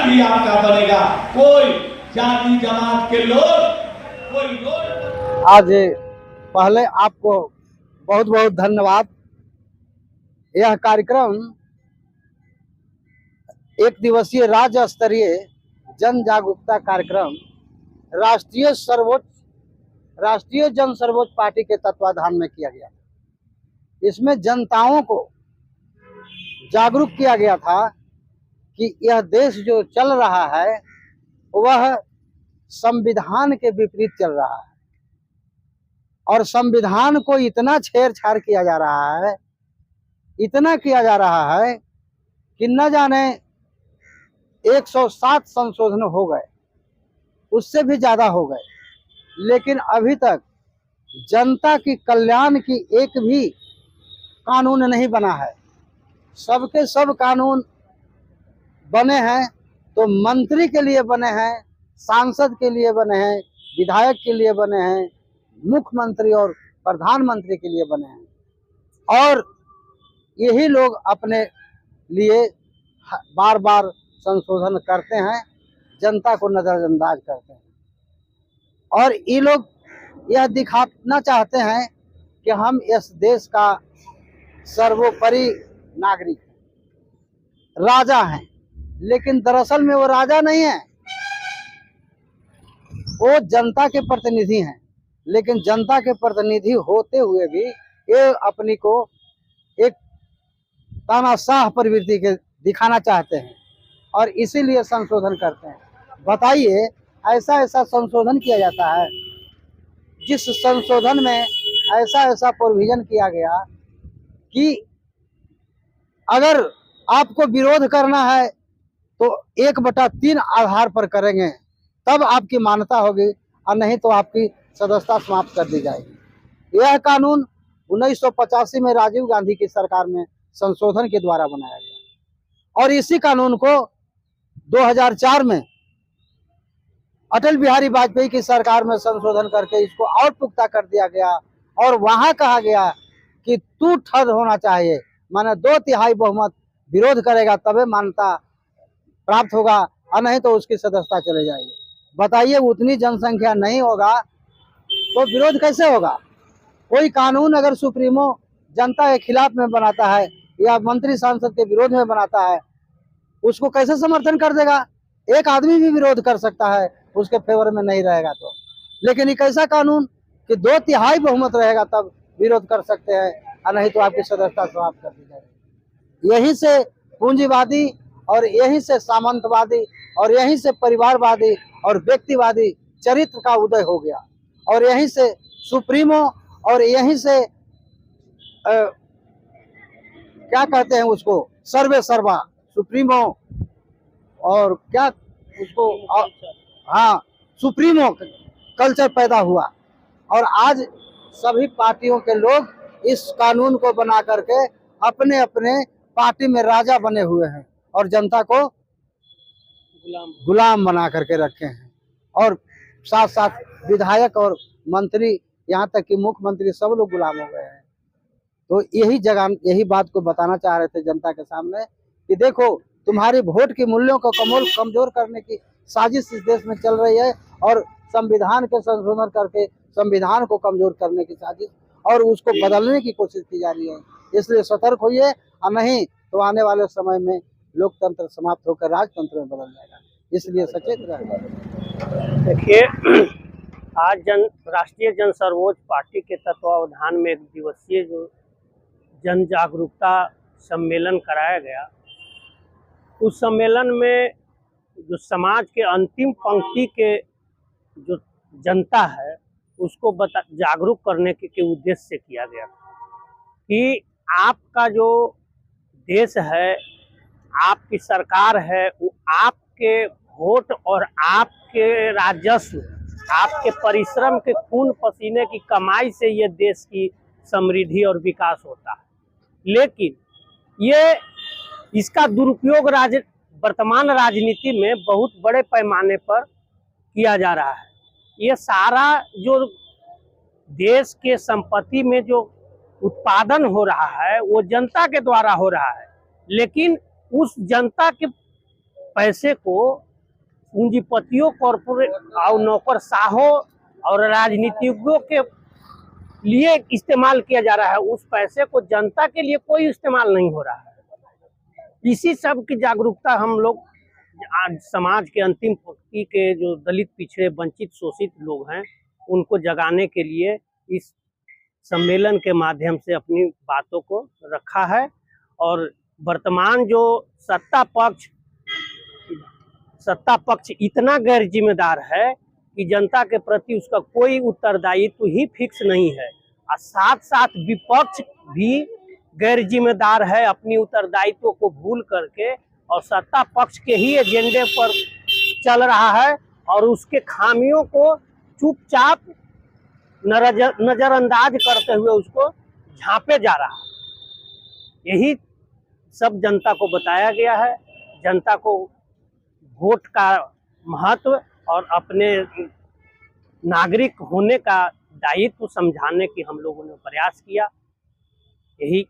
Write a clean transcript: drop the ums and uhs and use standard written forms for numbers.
भी आपका बनेगा। कोई जाति जमात के लोग कोई लोग। आज पहले आपको बहुत बहुत धन्यवाद। यह कार्यक्रम एक दिवसीय राज्य स्तरीय जन जागरूकता कार्यक्रम राष्ट्रीय जन सर्वोच्च पार्टी के तत्वाधान में किया गया। इसमें जनताओं को जागरूक किया गया था कि यह देश जो चल रहा है वह संविधान के विपरीत चल रहा है और संविधान को इतना छेड़छाड़ किया जा रहा है, इतना किया जा रहा है कि न जाने 107 संशोधन हो गए, उससे भी ज्यादा हो गए, लेकिन अभी तक जनता की कल्याण की एक भी कानून नहीं बना है। सबके सब कानून बने हैं तो मंत्री के लिए बने हैं, सांसद के लिए बने हैं, विधायक के लिए बने हैं, मुख्यमंत्री और प्रधानमंत्री के लिए बने हैं और यही लोग अपने लिए बार बार संशोधन करते हैं, जनता को नजरअंदाज करते हैं और ये लोग यह दिखाना चाहते हैं कि हम इस देश का सर्वोपरि नागरिक हैं, राजा हैं, लेकिन दरअसल में वो राजा नहीं है, वो जनता के प्रतिनिधि हैं। लेकिन जनता के प्रतिनिधि होते हुए भी ये अपनी को एक तानाशाह प्रवृत्ति के दिखाना चाहते हैं और इसीलिए संशोधन करते हैं। बताइए, ऐसा ऐसा संशोधन किया जाता है जिस संशोधन में ऐसा ऐसा प्रोविजन किया गया कि अगर आपको विरोध करना है तो 1/3 आधार पर करेंगे तब आपकी मान्यता होगी और नहीं तो आपकी सदस्यता समाप्त कर दी जाएगी। यह कानून 1985 में राजीव गांधी की सरकार में संशोधन के द्वारा बनाया गया और इसी कानून को 2004 में अटल बिहारी वाजपेयी की सरकार में संशोधन करके इसको और पुख्ता कर दिया गया और वहां कहा गया कि तू ठद होना चाहिए, माने 2/3 बहुमत विरोध करेगा तबे मान्यता प्राप्त होगा और नहीं तो उसकी सदस्यता चले जाएगी। बताइए, उतनी जनसंख्या नहीं होगा तो विरोध कैसे होगा? कोई कानून अगर सुप्रीमो जनता के खिलाफ में बनाता है या मंत्री सांसद के विरोध में बनाता है, उसको कैसे समर्थन कर देगा? एक आदमी भी विरोध कर सकता है उसके फेवर में नहीं रहेगा तो। लेकिन एक ऐसा कानून कि 2/3 बहुमत रहेगा तब विरोध कर सकते हैं और नहीं तो आपकी सदस्यता समाप्त कर दी जाएगी। यहीं से पूंजीवादी और यहीं से सामंतवादी और यहीं से परिवारवादी और व्यक्तिवादी चरित्र का उदय हो गया और यहीं से सुप्रीमो और यहीं से क्या कहते हैं उसको, सर्वे सर्वा सुप्रीमो और क्या उसको, हाँ, सुप्रीमो कल्चर पैदा हुआ और आज सभी पार्टियों के लोग इस कानून को बना करके अपने अपने पार्टी में राजा बने हुए हैं और जनता को गुलाम बना करके रखे हैं और साथ साथ विधायक और मंत्री, यहाँ तक कि मुख्यमंत्री, सब लोग गुलाम हो गए हैं। तो यही बात को बताना चाह रहे थे जनता के सामने कि देखो, तुम्हारी वोट के मूल्यों को कमजोर करने की साजिश इस देश में चल रही है और संविधान के संशोधन करके संविधान को कमजोर करने की साजिश और उसको बदलने की कोशिश की जा रही है। इसलिए सतर्क होइए और नहीं तो आने वाले समय में लोकतंत्र समाप्त होकर राजतंत्र में बदल जाएगा, इसलिए सचेत रहें। देखिए, आज राष्ट्रीय जन सर्वोच्च पार्टी के तत्वावधान में एक दिवसीय जो जन जागरूकता सम्मेलन कराया गया, उस सम्मेलन में जो समाज के अंतिम पंक्ति के जो जनता है उसको जागरूक करने के उद्देश्य से किया गया कि आपका जो देश है, आपकी सरकार है, वो आपके वोट और आपके राजस्व, आपके परिश्रम के खून पसीने की कमाई से ये देश की समृद्धि और विकास होता है। लेकिन ये इसका दुरुपयोग वर्तमान राजनीति में बहुत बड़े पैमाने पर किया जा रहा है। ये सारा जो देश के संपत्ति में जो उत्पादन हो रहा है वो जनता के द्वारा हो रहा है, लेकिन उस जनता के पैसे को पूंजीपतियों, कॉरपोरेट और नौकरशाहों और राजनीतिज्ञों के लिए इस्तेमाल किया जा रहा है। उस पैसे को जनता के लिए कोई इस्तेमाल नहीं हो रहा है। इसी सब की जागरूकता हम लोग आज समाज के अंतिम पंक्ति के जो दलित, पिछड़े, वंचित, शोषित लोग हैं उनको जगाने के लिए इस सम्मेलन के माध्यम से अपनी बातों को रखा है। और वर्तमान जो सत्ता पक्ष इतना गैर जिम्मेदार है कि जनता के प्रति उसका कोई उत्तरदायित्व ही फिक्स नहीं है, और साथ साथ विपक्ष भी गैर जिम्मेदार है, अपनी उत्तरदायित्व को भूल करके और सत्ता पक्ष के ही एजेंडे पर चल रहा है और उसके खामियों को चुपचाप नजरअंदाज करते हुए उसको झांपे जा रहा है। यही सब जनता को बताया गया है। जनता को वोट का महत्व और अपने नागरिक होने का दायित्व समझाने की हम लोगों ने प्रयास किया। यही